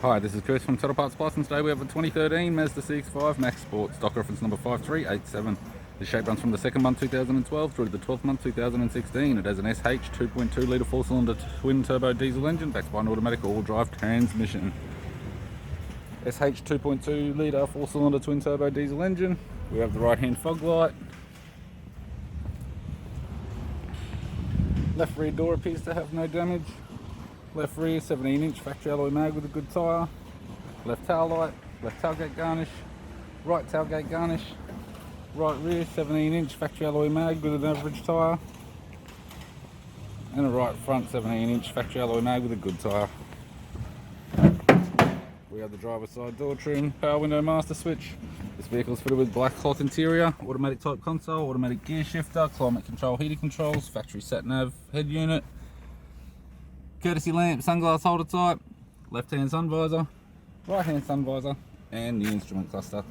Hi, this is Chris from Total Parts Plus, and today we have a 2013 Mazda CX-5 Maxx Sport, stock reference number 5387. The shape runs from the 2nd month 2012 through to the 12th month 2016. It has an SH 2.2 litre 4-cylinder twin turbo diesel engine backed by an automatic all-drive transmission. SH 2.2 litre 4-cylinder twin turbo diesel engine. We have the right hand fog light. Left rear door appears to have no damage. Left rear 17-inch factory alloy mag with a good tyre. Left tail light, left tailgate garnish, right tailgate garnish. Right rear 17-inch factory alloy mag with an average tyre. And a right front 17-inch factory alloy mag with a good tyre. We have the driver's side door trim, power window master switch. This vehicle is fitted with black cloth interior, automatic type console, automatic gear shifter, climate control heating controls, factory sat nav head unit, courtesy lamp, sunglass holder type, left hand sun visor, right hand sun visor, and the instrument cluster.